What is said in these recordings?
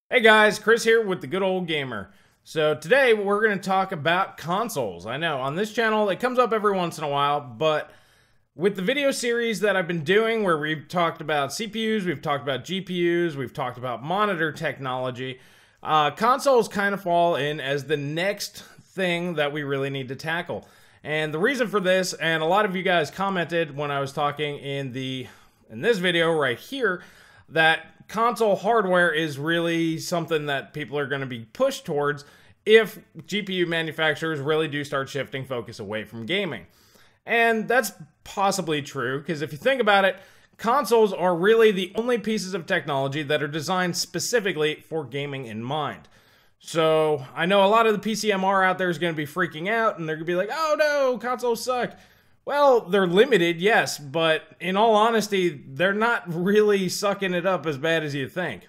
Hey guys, Chris here with the Good Old Gamer. So today we're going to talk about consoles. I know on this channel it comes up every once in a while, but with the video series that I've been doing where we've talked about CPUs, we've talked about GPUs, we've talked about monitor technology, consoles kind of fall in as the next thing that we really need to tackle. And the reason for this, and a lot of you guys commented when I was talking in this video right here, that console hardware is really something that people are going to be pushed towards if GPU manufacturers really do start shifting focus away from gaming. And that's possibly true, because if you think about it, consoles are really the only pieces of technology that are designed specifically for gaming in mind. So I know a lot of the PCMR out there is going to be freaking out, and they're going to be like, oh no, consoles suck. Well, they're limited, yes, but in all honesty, they're not really sucking it up as bad as you think.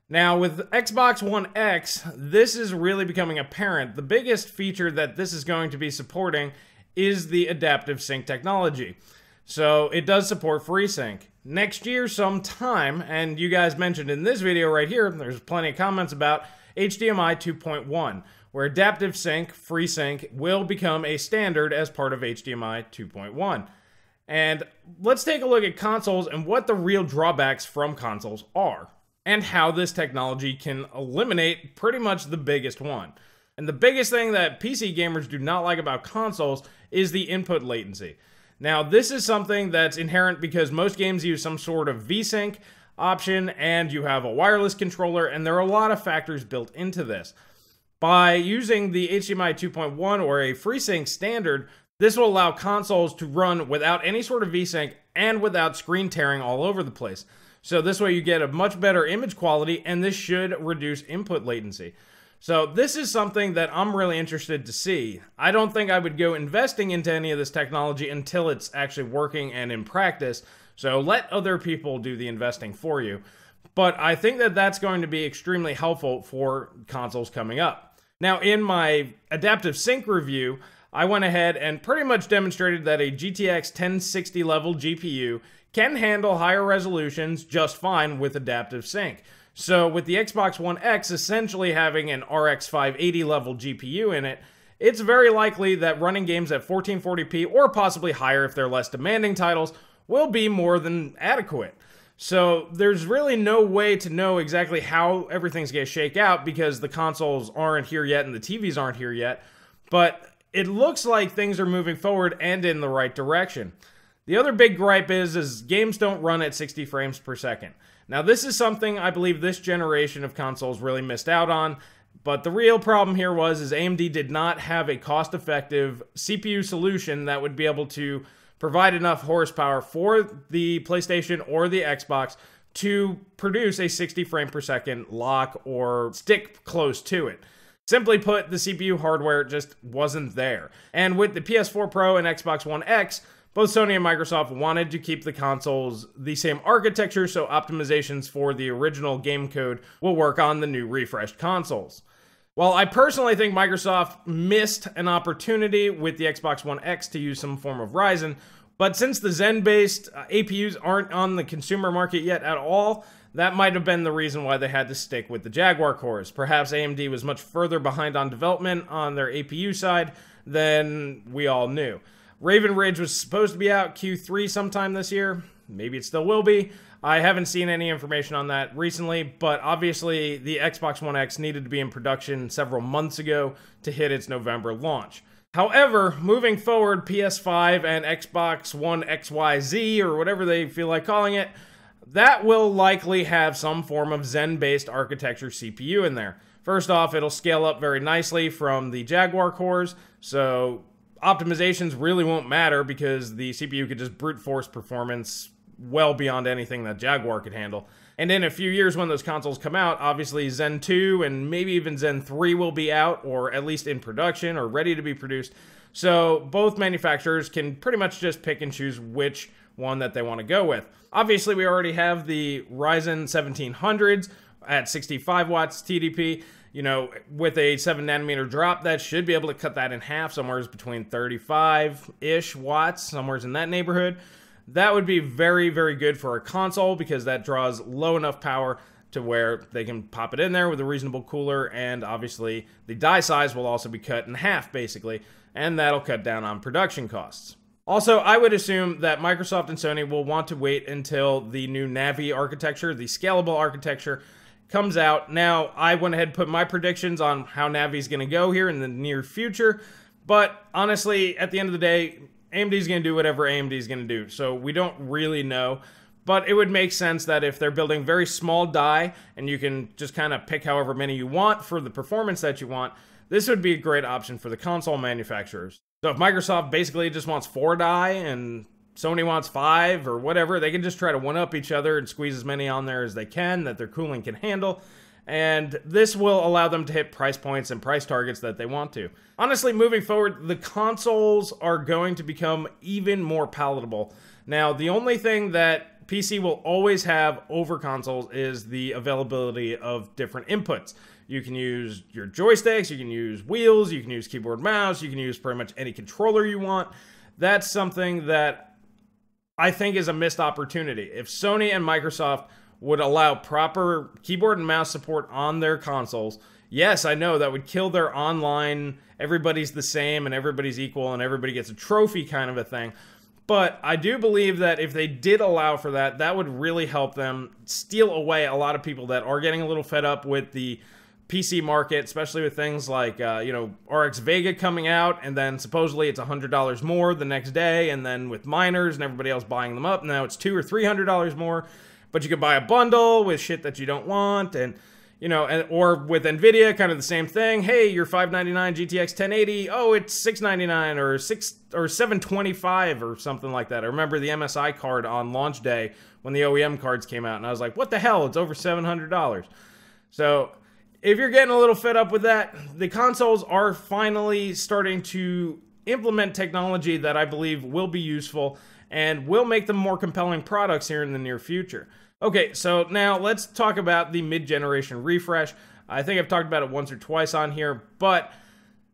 Now, with Xbox One X, this is really becoming apparent. The biggest feature that this is going to be supporting is the adaptive sync technology. So it does support FreeSync. Next year sometime, and you guys mentioned in this video right here, there's plenty of comments about HDMI 2.1. where adaptive sync, FreeSync, will become a standard as part of HDMI 2.1. And let's take a look at consoles and what the real drawbacks from consoles are, and how this technology can eliminate pretty much the biggest one. And the biggest thing that PC gamers do not like about consoles is the input latency. Now, this is something that's inherent because most games use some sort of VSync option, and you have a wireless controller, and there are a lot of factors built into this. By using the HDMI 2.1 or a FreeSync standard, this will allow consoles to run without any sort of VSync and without screen tearing all over the place. So this way you get a much better image quality, and this should reduce input latency. So this is something that I'm really interested to see. I don't think I would go investing into any of this technology until it's actually working and in practice. So let other people do the investing for you. But I think that that's going to be extremely helpful for consoles coming up. Now, in my adaptive sync review, I went ahead and pretty much demonstrated that a GTX 1060 level GPU can handle higher resolutions just fine with adaptive sync. So with the Xbox One X essentially having an RX 580 level GPU in it, it's very likely that running games at 1440p or possibly higher if they're less demanding titles will be more than adequate. So there's really no way to know exactly how everything's going to shake out because the consoles aren't here yet and the TVs aren't here yet. But it looks like things are moving forward and in the right direction. The other big gripe is games don't run at 60 frames per second. Now this is something I believe this generation of consoles really missed out on. But the real problem here is AMD did not have a cost-effective CPU solution that would be able to provide enough horsepower for the PlayStation or the Xbox to produce a 60 frame per second lock or stick close to it. Simply put, the CPU hardware just wasn't there. And with the PS4 Pro and Xbox One X, both Sony and Microsoft wanted to keep the consoles the same architecture, so optimizations for the original game code will work on the new refreshed consoles. While I personally think Microsoft missed an opportunity with the Xbox One X to use some form of Ryzen, but since the Zen-based APUs aren't on the consumer market yet at all, that might have been the reason why they had to stick with the Jaguar cores. Perhaps AMD was much further behind on development on their APU side than we all knew. Raven Ridge was supposed to be out Q3 sometime this year. Maybe it still will be. I haven't seen any information on that recently, but obviously the Xbox One X needed to be in production several months ago to hit its November launch. However, moving forward, PS5 and Xbox One XYZ, or whatever they feel like calling it, that will likely have some form of Zen-based architecture CPU in there. First off, it'll scale up very nicely from the Jaguar cores, so optimizations really won't matter because the CPU could just brute force performance well beyond anything that Jaguar could handle. And in a few years when those consoles come out, obviously Zen 2 and maybe even Zen 3 will be out, or at least in production or ready to be produced. So both manufacturers can pretty much just pick and choose which one that they want to go with. Obviously we already have the Ryzen 1700s at 65 watts TDP. You know, with a 7nm drop, that should be able to cut that in half, somewhere between 35-ish watts, somewhere in that neighborhood. That would be very, very good for a console because that draws low enough power to where they can pop it in there with a reasonable cooler, and obviously the die size will also be cut in half basically, and that'll cut down on production costs. Also, I would assume that Microsoft and Sony will want to wait until the new Navi architecture, the scalable architecture, comes out. Now, I went ahead and put my predictions on how Navi's going to go here in the near future, but honestly, at the end of the day, AMD's going to do whatever AMD's going to do, so we don't really know. But it would make sense that if they're building very small die, and you can just kind of pick however many you want for the performance that you want, this would be a great option for the console manufacturers. So if Microsoft basically just wants 4 die and Sony wants 5 or whatever, they can just try to one-up each other and squeeze as many on there as they can that their cooling can handle. And this will allow them to hit price points and price targets that they want to. Honestly, moving forward, the consoles are going to become even more palatable. Now, the only thing that PC will always have over consoles is the availability of different inputs. You can use your joysticks, you can use wheels, you can use keyboard mouse, you can use pretty much any controller you want. That's something that I think is a missed opportunity. If Sony and Microsoft would allow proper keyboard and mouse support on their consoles, yes, I know that would kill their online, everybody's the same and everybody's equal and everybody gets a trophy kind of a thing. But I do believe that if they did allow for that, that would really help them steal away a lot of people that are getting a little fed up with the PC market, especially with things like, RX Vega coming out, and then supposedly it's $100 more the next day, and then with miners and everybody else buying them up, now it's $200 or $300 more, but you could buy a bundle with shit that you don't want, and, or with NVIDIA, kind of the same thing. Hey, your $599 GTX 1080, oh, it's $699 or $725 or something like that. I remember the MSI card on launch day when the OEM cards came out, and I was like, what the hell, it's over $700. So if you're getting a little fed up with that, the consoles are finally starting to implement technology that I believe will be useful and will make them more compelling products here in the near future. Okay, so now let's talk about the mid-generation refresh. I think I've talked about it once or twice on here, but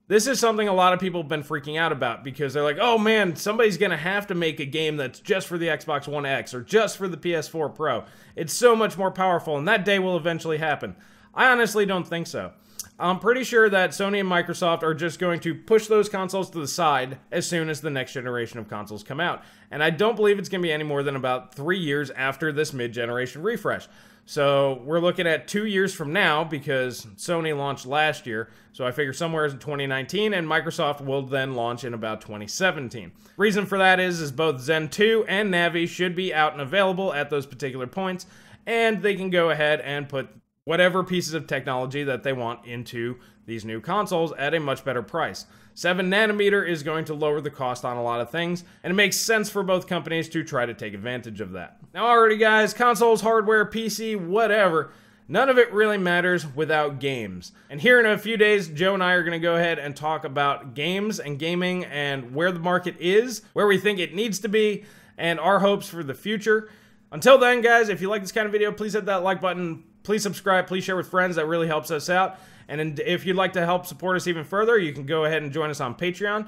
this is something a lot of people have been freaking out about because they're like, oh man, somebody's going to have to make a game that's just for the Xbox One X or just for the PS4 Pro. It's so much more powerful, and that day will eventually happen. I honestly don't think so. I'm pretty sure that Sony and Microsoft are just going to push those consoles to the side as soon as the next generation of consoles come out. And I don't believe it's going to be any more than about 3 years after this mid-generation refresh. So we're looking at 2 years from now because Sony launched last year. So I figure somewhere in 2019, and Microsoft will then launch in about 2017. Reason for that is both Zen 2 and Navi should be out and available at those particular points, and they can go ahead and put whatever pieces of technology that they want into these new consoles at a much better price. 7nm is going to lower the cost on a lot of things, and it makes sense for both companies to try to take advantage of that. Now already guys, consoles, hardware, PC, whatever, none of it really matters without games. And here in a few days, Joe and I are going to go ahead and talk about games and gaming and where the market is, where we think it needs to be, and our hopes for the future. Until then guys, if you like this kind of video, please hit that like button. Please subscribe, please share with friends, that really helps us out. And if you'd like to help support us even further, you can go ahead and join us on Patreon.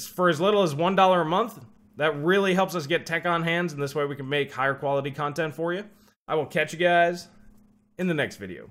For as little as $1 a month, that really helps us get tech on hands, and this way we can make higher quality content for you. I will catch you guys in the next video.